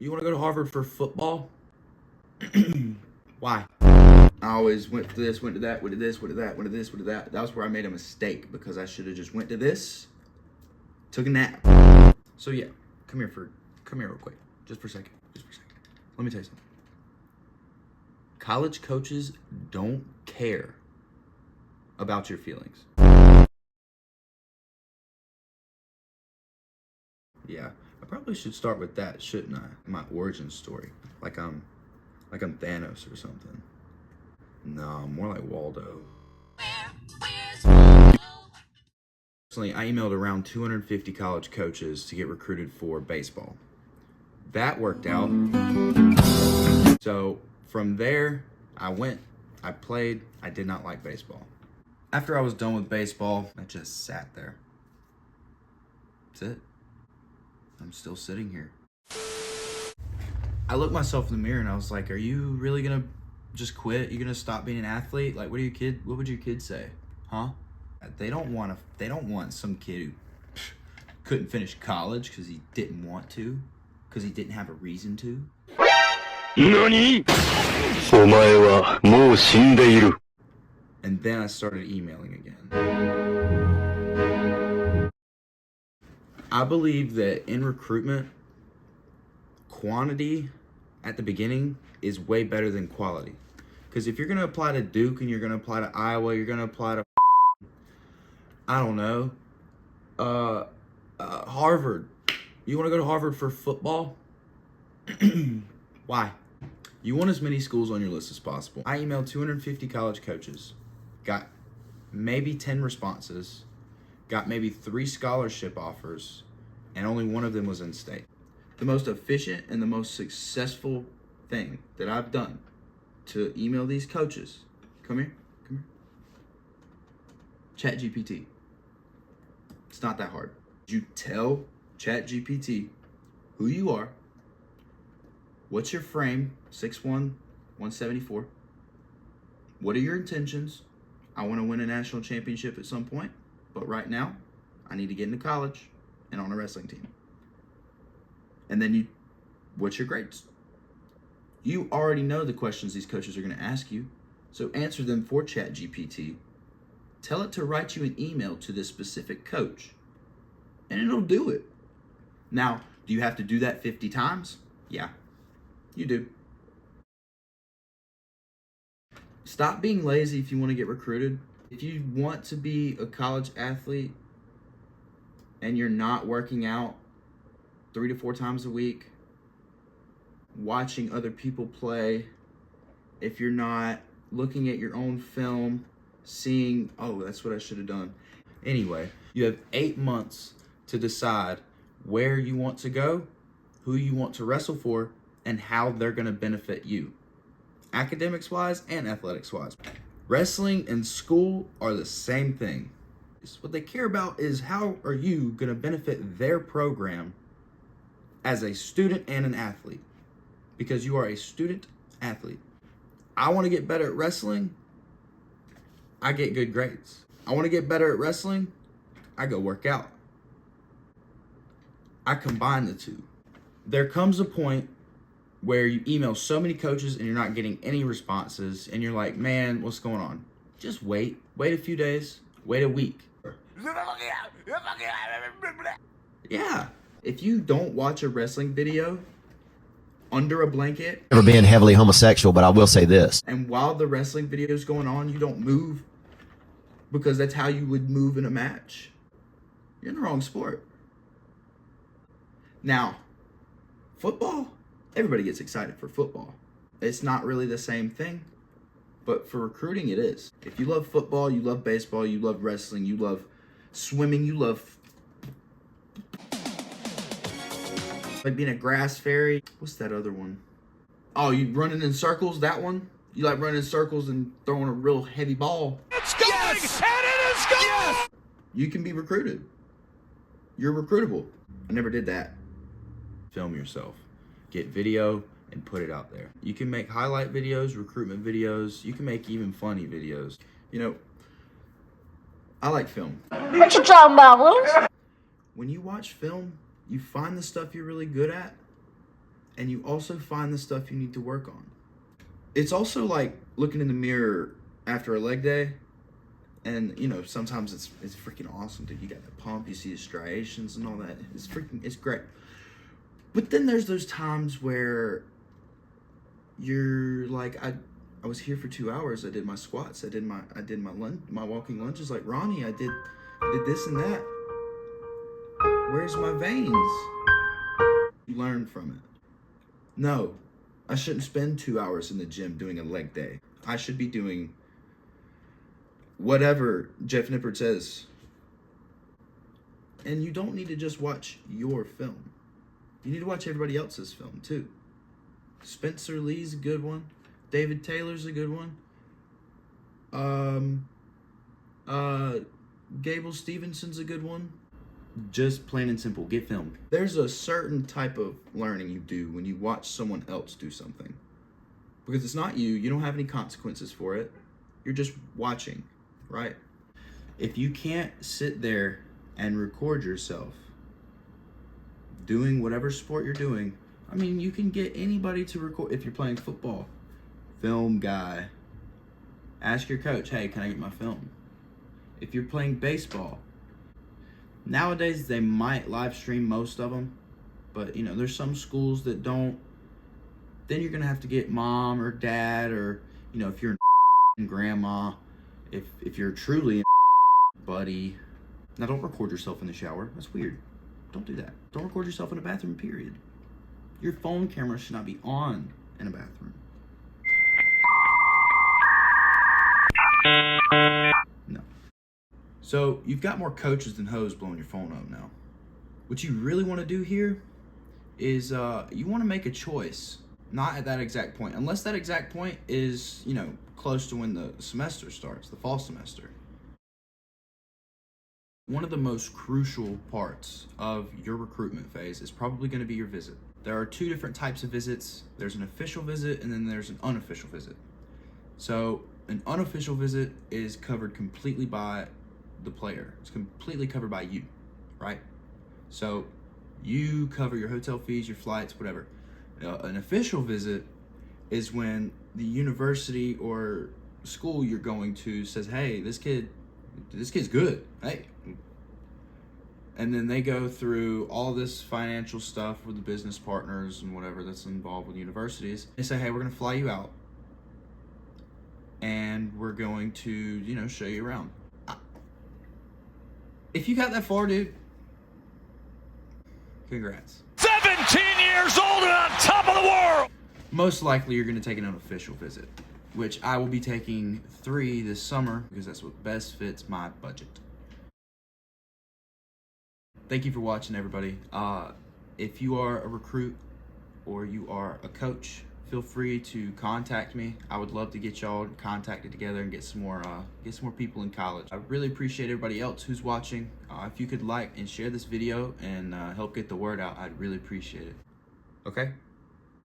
You want to go to Harvard for football? Why? I always went to this, went to that, went to this, went to that, went to this, went to that. That was where I made a mistake because I should have just went to this, took a nap. So yeah, come here real quick. Just for a second. Let me tell you something. College coaches don't care about your feelings. Yeah, I probably should start with that, shouldn't I? My origin story. Like I'm Thanos or something. No, more like Waldo. Recently, I emailed around 250 college coaches to get recruited for baseball. That worked out. So from there, I played, I did not like baseball. After I was done with baseball, I just sat there. That's it. I'm still sitting here. I looked myself in the mirror and I was like, are you really gonna just quit? You gonna stop being an athlete? Like, what would your kids say? Huh? They don't want some kid who couldn't finish college because he didn't want to, because he didn't have a reason to. NANI?! お前はもう死んでいる. And then I started emailing again. I believe that in recruitment, quantity at the beginning is way better than quality. Because if you're going to apply to Duke and you're going to apply to Iowa, you're going to apply to, I don't know, Harvard. You want to go to Harvard for football? Why? You want as many schools on your list as possible. I emailed 250 college coaches, got maybe 10 responses, got maybe 3 scholarship offers, and only one of them was in state. The most efficient and the most successful thing that I've done to email these coaches, come here. ChatGPT. It's not that hard. You tell ChatGPT who you are, what's your frame, 6'1", 174. What are your intentions? I want to win a national championship at some point, but right now, I need to get into college and on a wrestling team. And then what's your grades? You already know the questions these coaches are going to ask you, so answer them for ChatGPT. Tell it to write you an email to this specific coach, and it'll do it. Now, do you have to do that 50 times? Yeah, you do. Stop being lazy if you want to get recruited. If you want to be a college athlete and you're not working out 3 to 4 times a week, watching other people play, if you're not looking at your own film, seeing, oh, that's what I should have done. Anyway, you have 8 months to decide where you want to go, who you want to wrestle for, and how they're going to benefit you, academics-wise and athletics-wise. Wrestling and school are the same thing. What they care about is how are you going to benefit their program as a student and an athlete, because you are a student athlete. I want to get better at wrestling, I get good grades. I want to get better at wrestling, I go work out. I combine the two. There comes a point where you email so many coaches and you're not getting any responses and you're like, man, what's going on? Just wait a few days, wait a week. Yeah, if you don't watch a wrestling video under a blanket, Never being heavily homosexual, but I will say this. and while the wrestling video is going on, you don't move because that's how you would move in a match, you're in the wrong sport. Now, football, everybody gets excited for football. It's not really the same thing, but for recruiting, it is. If you love football, you love baseball, you love wrestling, you love swimming, you love like being a grass fairy. What's that other one? Oh, you running in circles, that one? You like running in circles and throwing a real heavy ball. It's going! Yes! And it is going! Yes! You can be recruited. You're recruitable. I never did that. Film yourself. Get video and put it out there. You can make highlight videos, recruitment videos. You can make even funny videos. You know, I like film. What you talking about, Willis? When you watch film, you find the stuff you're really good at, and you also find the stuff you need to work on. It's also like looking in the mirror after a leg day, and sometimes it's freaking awesome, dude. You got the pump, you see the striations and all that. It's great. But then there's those times where you're like, I was here for 2 hours. I did my squats. I did my lunge, my walking lunges like Ronnie. I did this and that. Where's my veins? You learn from it. No, I shouldn't spend 2 hours in the gym doing a leg day. I should be doing whatever Jeff Nippert says. And you don't need to just watch your film. You need to watch everybody else's film too. Spencer Lee's a good one. David Taylor's a good one. Gable Stevenson's a good one. Just plain and simple, get filmed. There's a certain type of learning you do when you watch someone else do something. Because it's not you. You don't have any consequences for it. You're just watching, right? If you can't sit there and record yourself doing whatever sport you're doing, I mean, you can get anybody to record. If you're playing football, film guy. Ask your coach, hey, can I get my film? If you're playing baseball, nowadays they might live stream most of them, but there's some schools that don't. Then you're gonna have to get mom or dad, or if you're grandma, if you're truly buddy. Now don't record yourself in the shower. That's weird. Don't do that. Don't record yourself in a bathroom, period. Your phone camera should not be on in a bathroom. No. So you've got more coaches than hoes blowing your phone up now. What you really want to do here is you want to make a choice. Not at that exact point, unless that exact point is, close to when the semester starts, the fall semester. One of the most crucial parts of your recruitment phase is probably going to be your visit. There are two different types of visits. There's an official visit and then there's an unofficial visit. So an unofficial visit is covered completely by the player. It's completely covered by you, right? So you cover your hotel fees, your flights, whatever. An official visit is when the university or school you're going to says, hey, this kid's good, hey. And then they go through all this financial stuff with the business partners and whatever that's involved with universities. They say, hey, we're going to fly you out and we're going to, show you around. If you got that far, dude, congrats. 17 years old and on top of the world. Most likely you're going to take an unofficial visit, which I will be taking 3 this summer because that's what best fits my budget. Thank you for watching, everybody. If you are a recruit or you are a coach, feel free to contact me. I would love to get y'all contacted together and get some more people in college. I really appreciate everybody else who's watching. If you could like and share this video and help get the word out, I'd really appreciate it. Okay?